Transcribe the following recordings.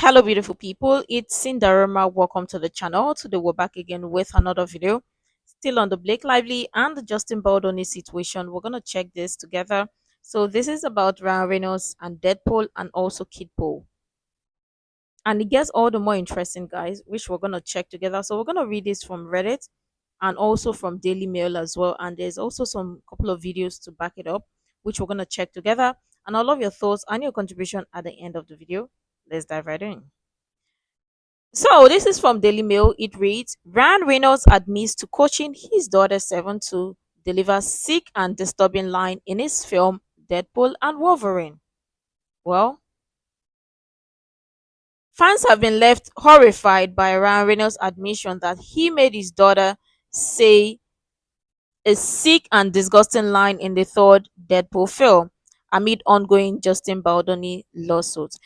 Hello, beautiful people. It's Cinderella. Welcome to the channel. Today, we're back again with another video. Still on the Blake Lively and the Justin Baldoni situation. We're going to check this together. So, this is about Ryan Reynolds and Deadpool and also Kid Paul. And it gets all the more interesting, guys, which we're going to check together. So, we're going to read this from Reddit and also from Daily Mail as well. And there's also some couple of videos to back it up, which we're going to check together. And I love your thoughts and your contribution at the end of the video. Let's dive right in. So this is from Daily Mail. It reads, Ryan Reynolds admits to coaching his daughter Seven to deliver sick and disturbing line in his film Deadpool and Wolverine. Well, fans have been left horrified by Ryan Reynolds' admission that he made his daughter say a sick and disgusting line in the third Deadpool film amid ongoing Justin Baldoni lawsuits.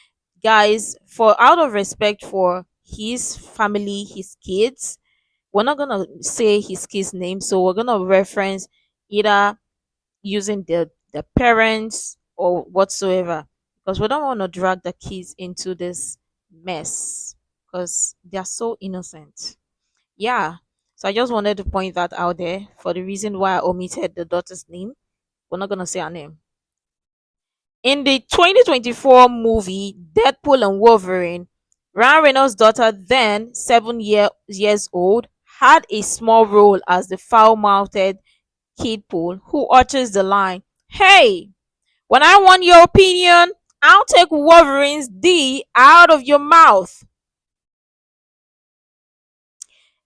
Guys, for out of respect for his family, his kids, we're not gonna say his kids' name, so we're gonna reference either using the parents or whatsoever, because we don't want to drag the kids into this mess because they are so innocent. Yeah. So I just wanted to point that out there for the reason why I omitted the daughter's name. We're not gonna say her name. In the 2024 movie Deadpool and Wolverine, Ryan Reynolds' daughter, then years old, had a small role as the foul-mouthed Kid Paul who utters the line, "Hey, when I want your opinion, I'll take Wolverine's D out of your mouth."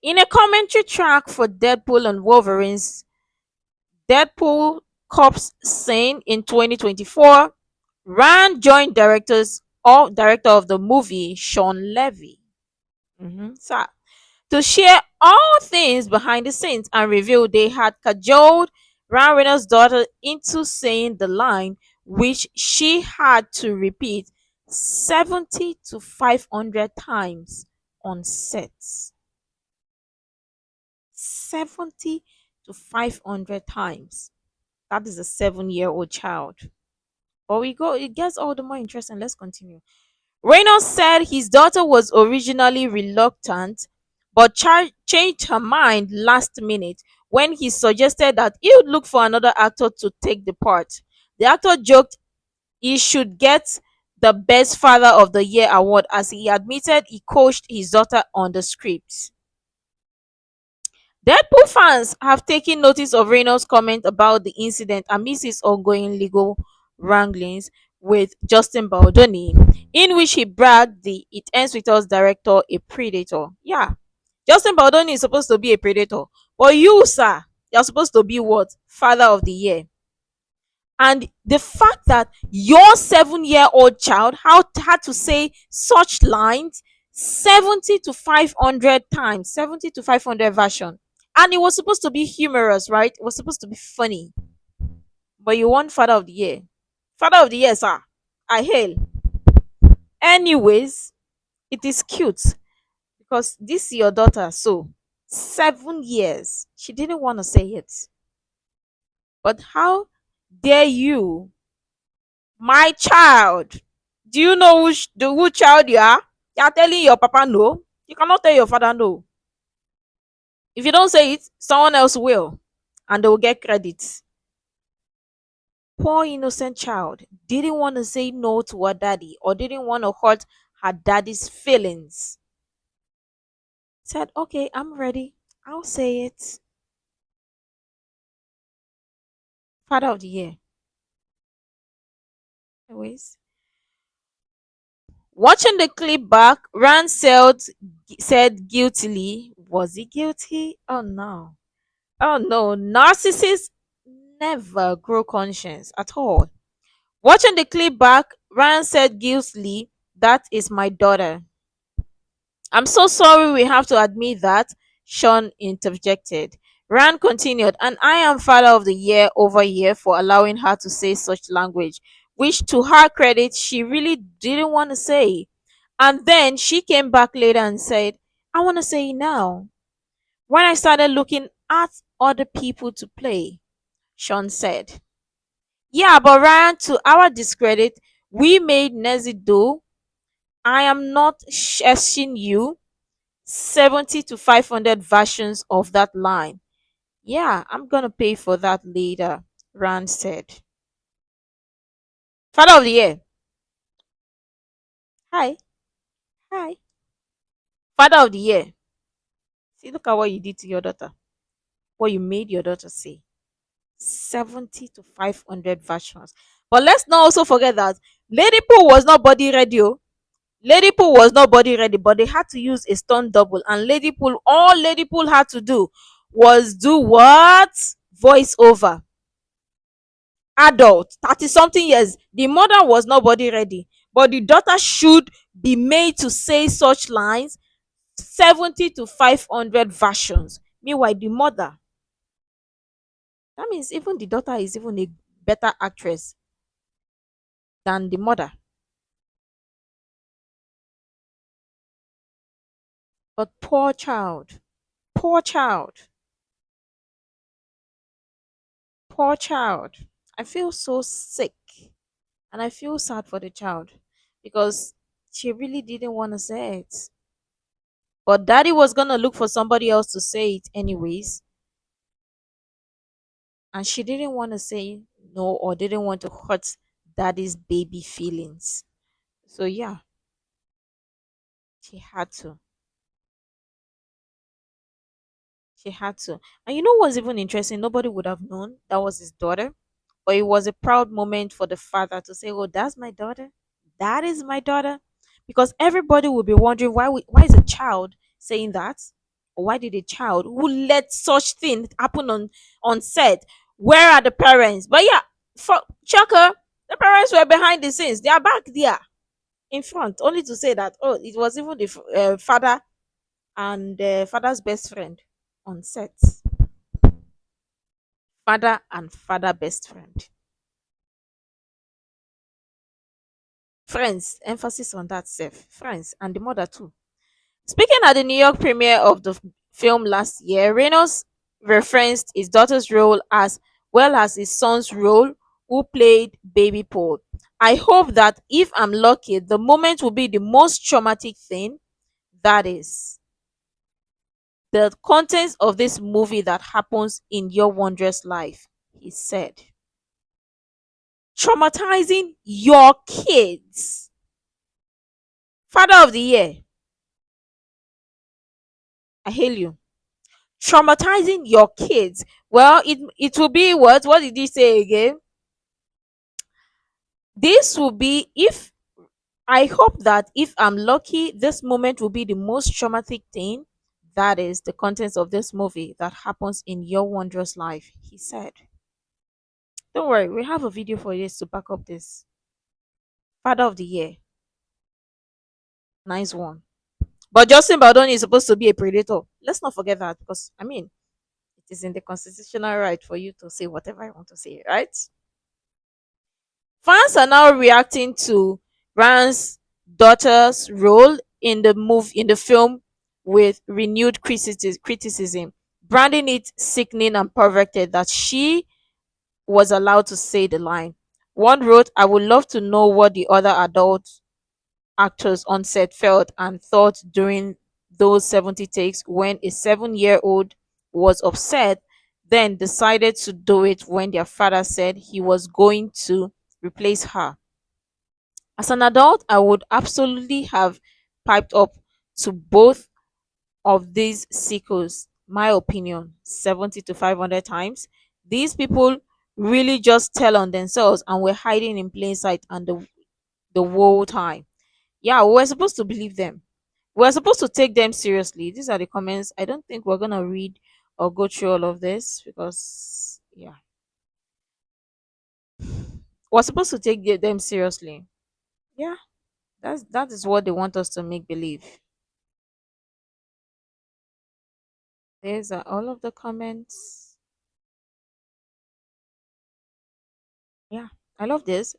In a commentary track for Deadpool and Wolverine's Deadpool Corpse Scene in 2024, Ryan joined director of the movie, Sean Levy, so, to share all things behind the scenes and reveal they had cajoled Ryan Reynolds' daughter into saying the line, which she had to repeat 70 to 500 times on sets. 70 to 500 times. That is a 7-year-old child. But it gets all the more interesting. Let's continue. Reynolds said his daughter was originally reluctant, but changed her mind last minute when he suggested that he would look for another actor to take the part. The actor joked he should get the Best Father of the Year award as he admitted he coached his daughter on the script. Deadpool fans have taken notice of Reynolds' comment about the incident amidst his ongoing legal wranglings with Justin Baldoni, in which he bragged the It Ends With Us director a predator. Yeah, Justin Baldoni is supposed to be a predator, but you, sir, you're supposed to be what? Father of the Year. And the fact that your 7-year-old child had to say such lines 70 to 500 times, 70 to 500 version. And it was supposed to be humorous, right? It was supposed to be funny. But you want Father of the Year. Father of the Year, sir. I hail. Anyways, it is cute because this is your daughter. So, 7 years. She didn't want to say it. But how dare you, my child? Do you know who child you are? You are telling your papa no. You cannot tell your father no. If you don't say it, someone else will, and they will get credit. Poor innocent child didn't want to say no to her daddy or didn't want to hurt her daddy's feelings. Said, okay, I'm ready. I'll say it. Father of the Year. Anyways. Watching the clip back, Rand said guiltily, was he guilty? Oh no. Oh no, narcissists never grow conscience at all. Watching the clip back, Rand said guiltily, that is my daughter. I'm so sorry we have to admit that, Sean interjected. Rand continued, and I am Father of the Year over here for allowing her to say such language, which to her credit, she really didn't want to say. And then she came back later and said, I want to say it now. When I started looking at other people to play, Sean said. Yeah, but Ryan, to our discredit, we made Nezido I am not shashing you 70 to 500 versions of that line. Yeah, I'm gonna pay for that later, Rand said. Father of the year. Hi. Hi. Father of the year. See, look at what you did to your daughter. What you made your daughter say. 70 to 500 versions. But let's not also forget that Lady Pooh was not body ready. Oh. Lady Pooh was not body ready, but they had to use a stunt double. And Lady Pooh, all Lady Pooh had to do was do what? Voice over. Adult, 30 something years. The mother was not body ready, but the daughter should be made to say such lines 70 to 500 versions. Meanwhile, the mother, that means even the daughter is even a better actress than the mother. But poor child, poor child, poor child. I feel so sick and I feel sad for the child because she really didn't want to say it. But daddy was going to look for somebody else to say it anyways. And she didn't want to say no or didn't want to hurt daddy's baby feelings. So, yeah, she had to. She had to. And you know what's even interesting? Nobody would have known that was his daughter. But it was a proud moment for the father to say, "Oh, that's my daughter. That is my daughter." Because everybody will be wondering why is a child saying that? Or why did a child who let such thing happen on set? Where are the parents? But yeah, for Chaka, the parents were behind the scenes. They are back there in front, only to say that, oh, it was even the father and father's best friend on set. Father and father best friend. Friends, emphasis on that self. Friends and the mother too. Speaking at the New York premiere of the film last year, Reynolds referenced his daughter's role as well as his son's role, who played Baby Paul. I hope that if I'm lucky, the moment will be the most traumatic thing. That is the contents of this movie that happens in your wondrous life, he said. Traumatizing your kids. Father of the year, I hail you. Traumatizing your kids. Well, it will be what did he say again? This will be if I hope that if I'm lucky, this moment will be the most traumatic thing. That is the contents of this movie that happens in your wondrous life, he said. Don't worry, we have a video for this to back up this. Father of the year. Nice one. But Justin Baldoni is supposed to be a predator. Let's not forget that because I mean it is in the constitutional right for you to say whatever I want to say, right? Fans are now reacting to Rand's daughter's role in the film with renewed criticism, branding it sickening and perverted that she was allowed to say the line. One wrote, "I would love to know what the other adult actors on set felt and thought during those 70 takes when a 7-year-old was upset, then decided to do it when their father said he was going to replace her. As an adult, I would absolutely have piped up to both of these sequels. My opinion, 70 to 500 times. These people really just tell on themselves and were hiding in plain sight and the whole time. Yeah, we were supposed to believe them. We're supposed to take them seriously. These are the comments. I don't think we're gonna read or go through all of this because yeah, we're supposed to take them seriously. Yeah, that is what they want us to make believe. There's all of the comments. Yeah, I love this.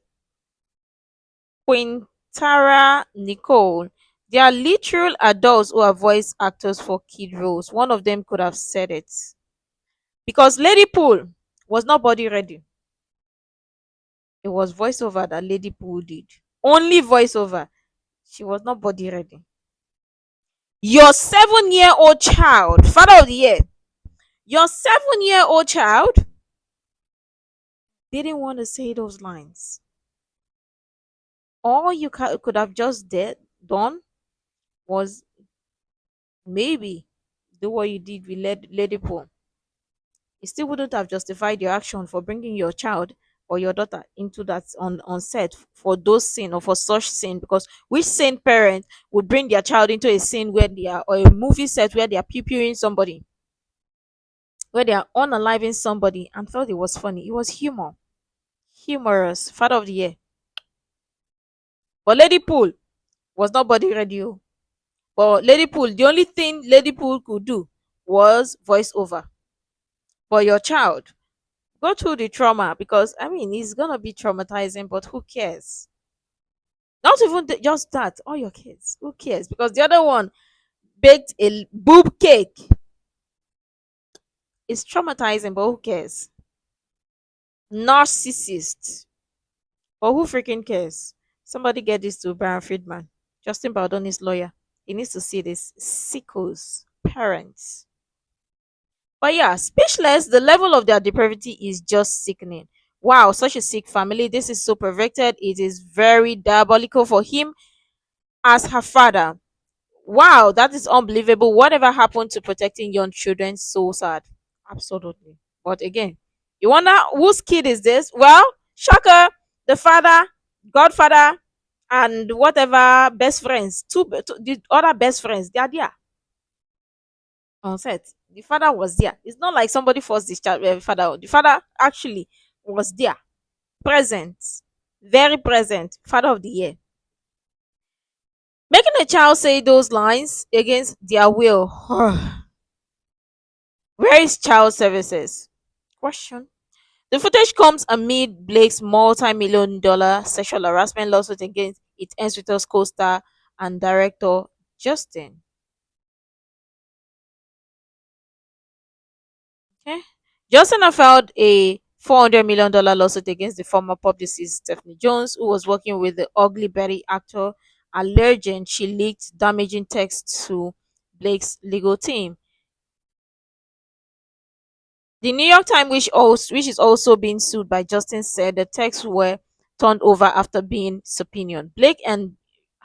Quintara Nicole. They are literal adults who are voice actors for kid roles. One of them could have said it because Lady Pool was not body ready. It was voiceover that Lady Pool did. Only voiceover. She was not body ready. Your 7-year-old child, father of the year, your 7-year-old child didn't want to say those lines. All you could have just done was maybe do what you did with Lady Paul. It still wouldn't have justified your action for bringing your child or your daughter into that on set for those sin or for such sin, because which sane parent would bring their child into a scene where they are, or a movie set where they are pew somebody, where they are unaliving somebody, and thought it was funny? It was humorous. Father of the year. But Lady Pool was not body ready. But Lady Pool, the only thing Lady Pool could do was voiceover. For your child, go through the trauma, because I mean it's gonna be traumatizing, but who cares? Not even just that, all your kids, who cares? Because the other one baked a boob cake. It's traumatizing, but who cares? Narcissist, but who freaking cares? Somebody get this to Brian Friedman, Justin Baldoni's lawyer. He needs to see this. Sickos, parents. But yeah, speechless, the level of their depravity is just sickening. Wow, such a sick family. This is so perverted. It is very diabolical for him as her father. Wow, that is unbelievable. Whatever happened to protecting young children? So sad. Absolutely. But again, you wonder whose kid is this? Well, shocker, the father, godfather, and whatever best friends, the other best friends, they are there on set. The father was there. It's not like somebody forced this child. Father. The father actually was there, present, very present. Father of the year. Making a child say those lines against their will. Where is child services? Question. The footage comes amid Blake's multi-million-dollar sexual harassment lawsuit against It Ends With Us co-star and director Justin. Okay. Justin had filed a $400 million lawsuit against the former publicist Stephanie Jones, who was working with the Ugly Betty actor, alleging she leaked damaging texts to Blake's legal team. The New York Times, which is also being sued by Justin, said the texts were turned over after being subpoenaed. Blake and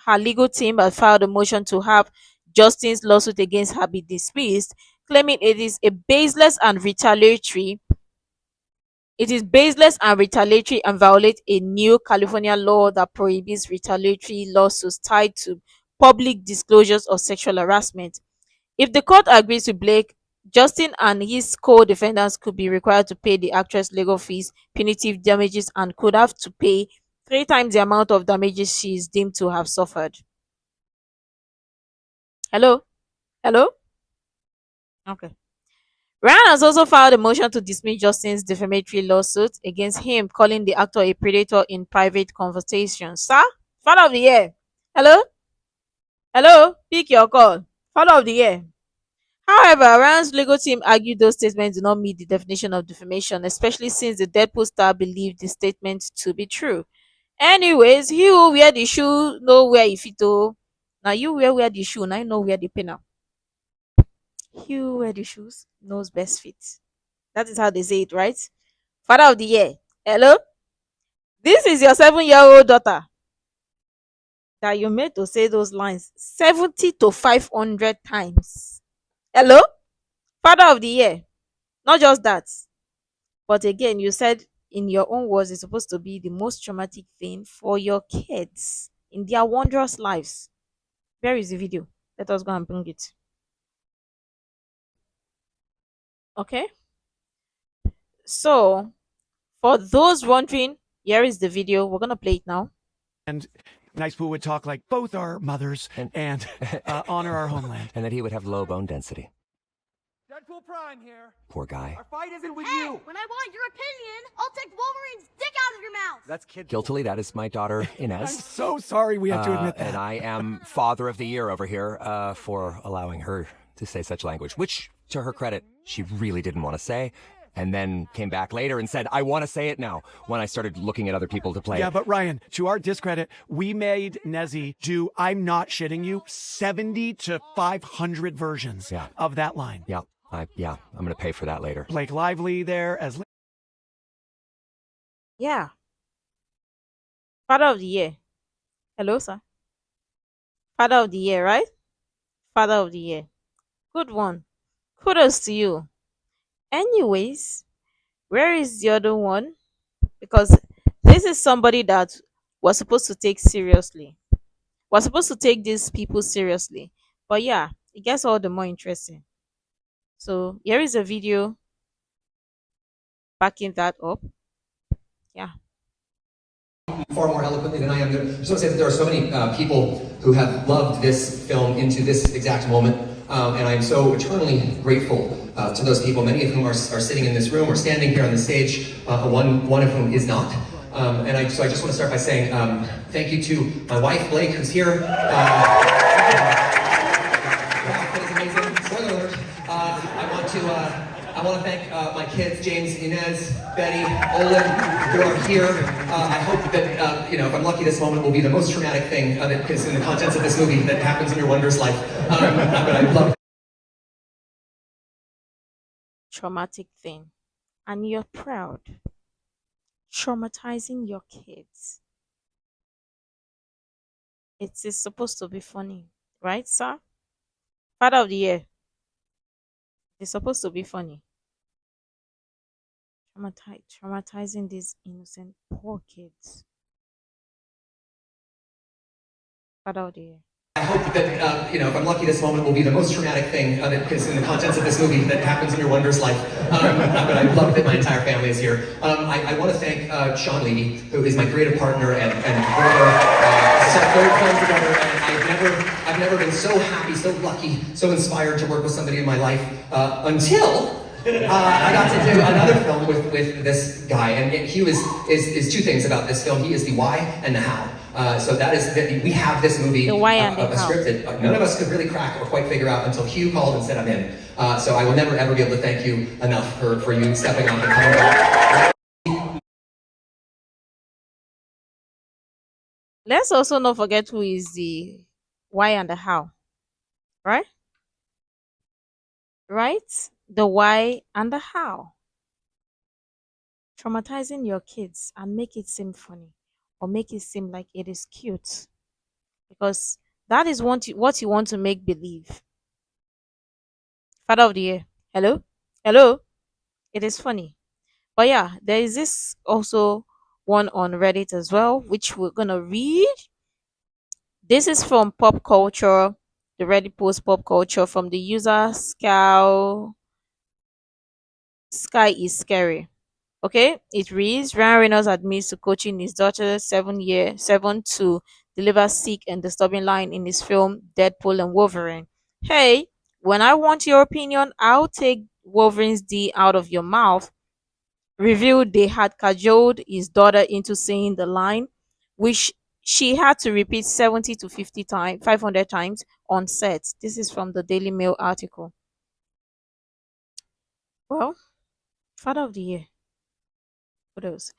her legal team had filed a motion to have Justin's lawsuit against her be dismissed, claiming it is baseless and retaliatory and violates a new California law that prohibits retaliatory lawsuits tied to public disclosures of sexual harassment. If the court agrees with Blake, Justin and his co-defendants could be required to pay the actress legal fees, punitive damages, and could have to pay 3 times the amount of damages she is deemed to have suffered. Hello? Hello? Okay. Ryan has also filed a motion to dismiss Justin's defamatory lawsuit against him, calling the actor a predator in private conversations. Sir? Father of the year. Hello? Hello? Pick your call. Father of the year. However, Ryan's legal team argued those statements do not meet the definition of defamation, especially since the Deadpool star believed the statements to be true. Anyways, he who wear the shoe know where e fit o. Now you wear the shoe, now you know where the pin am. He who wear the shoes knows best fit. That is how they say it, right? Father of the year. Hello? This is your 7-year-old daughter that you made to say those lines 70 to 500 times. Hello? Father of the year. Not just that, but again, you said in your own words, it's supposed to be the most traumatic thing for your kids in their wondrous lives. Where is the video? Let us go and bring it. Okay. So, for those wondering, here is the video. We're going to play it now. And Nice Poo would talk like both our mothers and honor our homeland. And that he would have low bone density. Deadpool Prime here. Poor guy. Our fight isn't with Hey, you. when I want your opinion, I'll take Wolverine's dick out of your mouth. That's kid. Guiltily, that is my daughter, I'm Inez. so sorry we have to admit that. And I am Father of the Year over here for allowing her to say such language, which, to her credit, she really didn't want to say. and then came back later and said, I want to say it now, when I started looking at other people to play Yeah, it. but Ryan, to our discredit, we made Nezzy do, I'm not shitting you, 70 to 500 versions of that line. Yeah, I'm going to pay for that later. Blake Lively there as... Yeah. Father of the year. Hello, sir. Father of the year, right? Father of the year. Good one. Kudos to you. Anyways, where is the other one? Because this is somebody that we're supposed to take seriously. We're supposed to take these people seriously. But yeah, it gets all the more interesting. So here is a video backing that up. Yeah. Far more eloquently than I am. I just want to say that there are so many people who have loved this film into this exact moment, and I'm so eternally grateful to those people, many of whom are sitting in this room or standing here on the stage, one of whom is not. So I just want to start by saying thank you to my wife, Blake, who's here. Wow, that is amazing. Spoiler alert. I want to thank my kids, James, Inez, Betty, Olin, who are here. I hope that, if I'm lucky, this moment will be the most traumatic thing that is in the contents of this movie that happens in your wondrous life. But I love Traumatic thing. And you're proud. Traumatizing your kids. It is supposed to be funny, right, sir? Father of the year. It's supposed to be funny. Traumatizing these innocent poor kids. Father of the year. I hope that, if I'm lucky, this moment will be the most traumatic thing that is in the contents of this movie that happens in your wondrous life. But I love that my entire family is here. I want to thank Sean Levy, who is my creative partner and brother. Set third film together, and I've never been so happy, so lucky, so inspired to work with somebody in my life until I got to do another film with this guy, and he is two things about this film. He is the why and the how. So that is that we have this movie, The why and the a script that none of us could really crack or quite figure out until Hugh called and said, I'm in. So I will never ever be able to thank you enough for you stepping up and coming back. Let's also not forget who is the why and the how. Right? Right? The why and the how. Traumatizing your kids and make it seem funny or make it seem like it is cute. Because that is what you want to make believe. Father of the year. Hello? Hello? It is funny. But yeah, there is this also one on Reddit as well, which we're gonna read. This is from Pop Culture, the Reddit post Pop Culture from the user Sky is scary. Okay, it reads Ryan Reynolds admits to coaching his daughter 7 to deliver sick and disturbing line in his film Deadpool and Wolverine. Hey, when I want your opinion, I'll take Wolverine's D out of your mouth. Revealed they had cajoled his daughter into saying the line, which she had to repeat 70 to 50 times, 500 times on set. This is from the Daily Mail article. Well, Father of the Year. What else?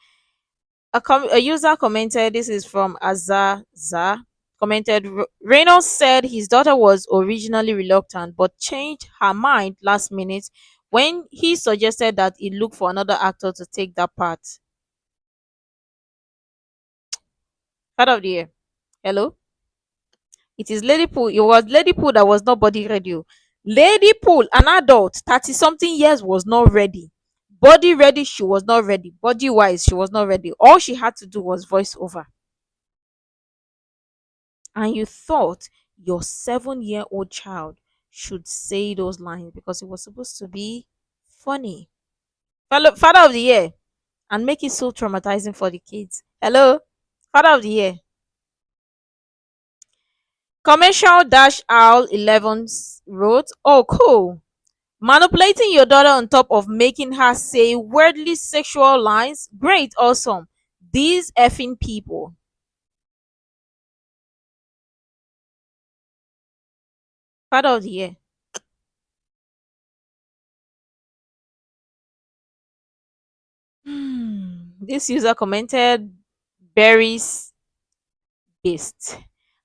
A user commented, this is from Azaza, commented, Reynolds said his daughter was originally reluctant but changed her mind last minute when he suggested that he look for another actor to take that part. Father of the Year. Hello? It is Lady Pool. It was Lady Pool that was not body ready. Lady Pool, an adult, 30 something years, was not ready. Body ready, she was not ready. Body wise, she was not ready. All she had to do was voice over. And you thought your 7-year-old child should say those lines because it was supposed to be funny. Father of the Year, and make it so traumatizing for the kids. Hello? Father of the Year. Commercial Dash Owl 11 wrote, oh, cool. Manipulating your daughter on top of making her say weirdly sexual lines? Great, awesome. These effing people. Father of the Year. This user commented, Barry's beast.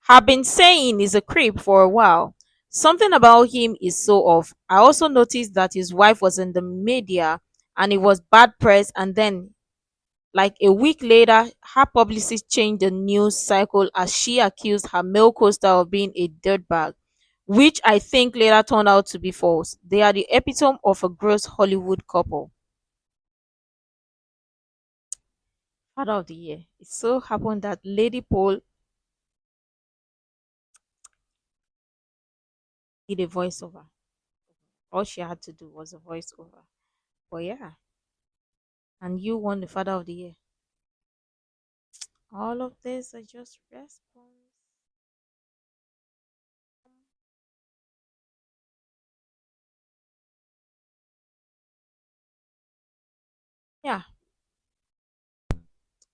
Have been saying he's a creep for a while. Something about him is so off. I also noticed that his wife was in the media and it was bad press, and then like a week later, her publicist changed the news cycle as she accused her male co-star of being a dirtbag, which I think later turned out to be false. They are the epitome of a gross Hollywood couple. Father of the year. It so happened that Lady Pole did a voiceover. All she had to do was a voiceover. But yeah, and you won the Father of the Year. All of this are just response. Yeah,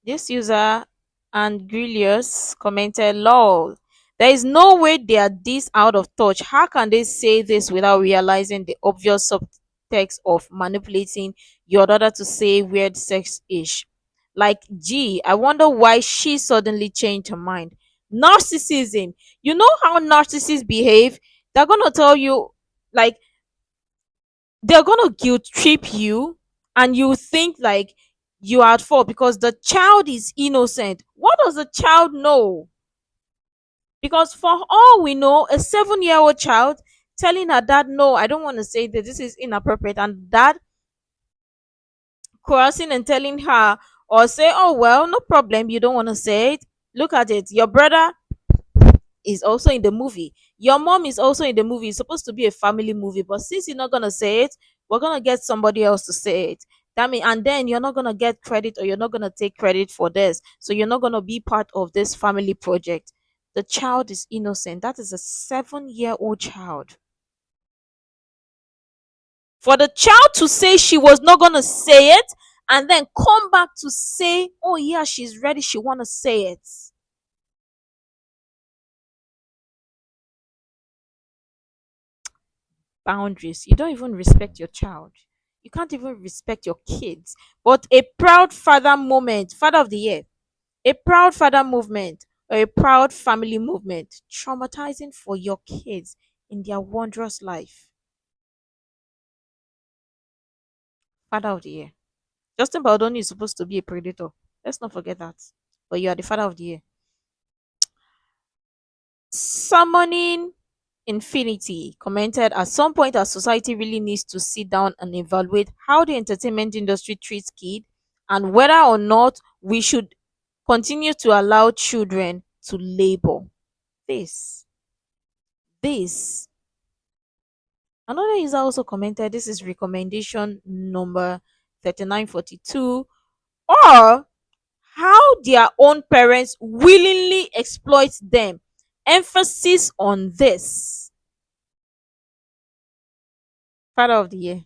this user and Grilius commented, "Lol, there is no way they are this out of touch. How can they say this without realizing the obvious subtext of manipulating your daughter to say weird sex ish? Like, gee, I wonder why she suddenly changed her mind. Narcissism. You know how narcissists behave? They're gonna tell you, like, they're gonna guilt trip you, and you think like you are at fault because the child is innocent. What does the child know? Because for all we know, a 7-year-old child telling her dad, no, I don't want to say that, this is inappropriate, and dad coercing and telling her, or say, oh well, no problem, you don't want to say it. Look at it, your brother is also in the movie. Your mom is also in the movie. It's supposed to be a family movie, but since you're not gonna say it, we're gonna get somebody else to say it. That mean, and then you're not gonna get credit, or you're not gonna take credit for this. So you're not gonna be part of this family project. The child is innocent. That is a 7-year-old child. For the child to say she was not gonna say it, and then come back to say, oh yeah, she's ready, she wanna say it. Boundaries. You don't even respect your child. You can't even respect your kids. But a proud father moment, Father of the Year, a proud father movement, or a proud family movement, traumatizing for your kids in their wondrous life. Father of the Year. Justin Baldoni is supposed to be a predator. Let's not forget that. But you are the Father of the Year. Summoning Infinity commented, at some point our society really needs to sit down and evaluate how the entertainment industry treats kids, and whether or not we should continue to allow children to labor. This. This. Another user also commented, this is recommendation number 3942, or how their own parents willingly exploit them. Emphasis on this. Father of the Year.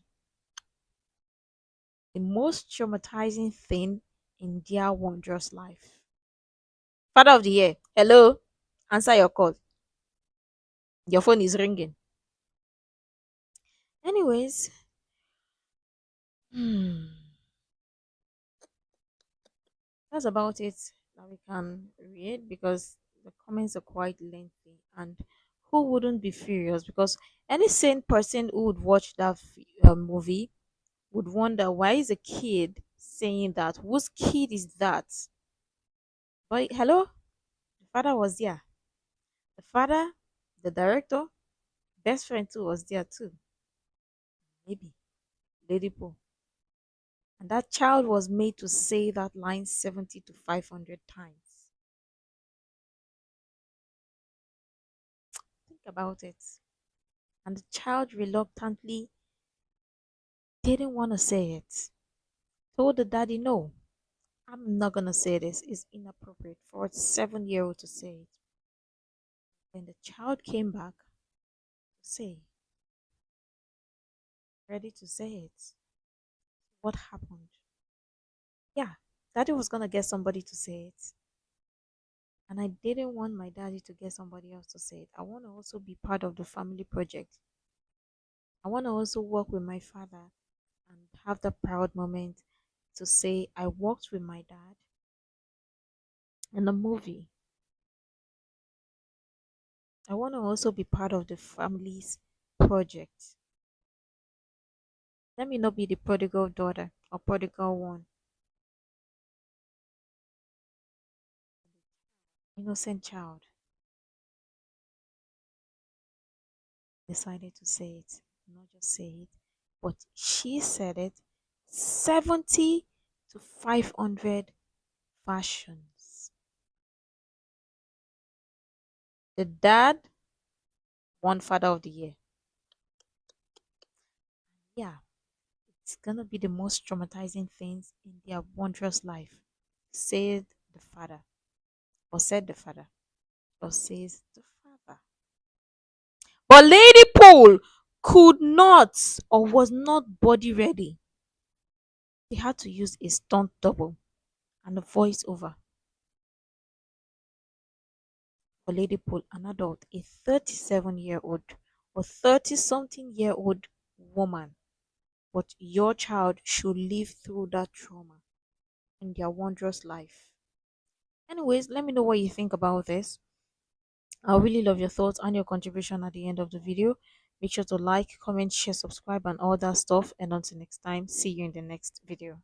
The most traumatizing thing in their wondrous life. Father of the Year. Hello? Answer your call. Your phone is ringing. Anyways, hmm, that's about it that we can read, because the comments are quite lengthy, and who wouldn't be furious? Because any sane person who would watch that movie would wonder, why is a kid saying that? Whose kid is that? But hello, the father was there. The father, the director, best friend too was there too. Maybe Lady Poe. And that child was made to say that line 70 to 500 times. Think about it. And the child reluctantly didn't want to say it. Told the daddy, no, I'm not going to say this. It's inappropriate for a 7-year-old to say it. Then the child came back to say, ready to say it. What happened? Yeah, daddy was going to get somebody to say it. And I didn't want my daddy to get somebody else to say it. I want to also be part of the family project. I want to also work with my father and have the proud moment to say, I worked with my dad in a movie. I want to also be part of the family's project. Let me not be the prodigal daughter or prodigal one. Innocent child decided to say it, not just say it, but she said it 70 to 500 versions. The dad won Father of the Year. Yeah, it's gonna be the most traumatizing things in their wondrous life. Said the father, or said the father, or says the father. But Lady Pole could not or was not body ready. They had to use a stunt double and a voiceover for Lady Pole, an adult, a 37-year-old or 30-something-year-old woman. But your child should live through that trauma in their wondrous life. Anyways, let me know what you think about this. I really love your thoughts and your contribution at the end of the video. Make sure to like, comment, share, subscribe, and all that stuff. And until next time, see you in the next video.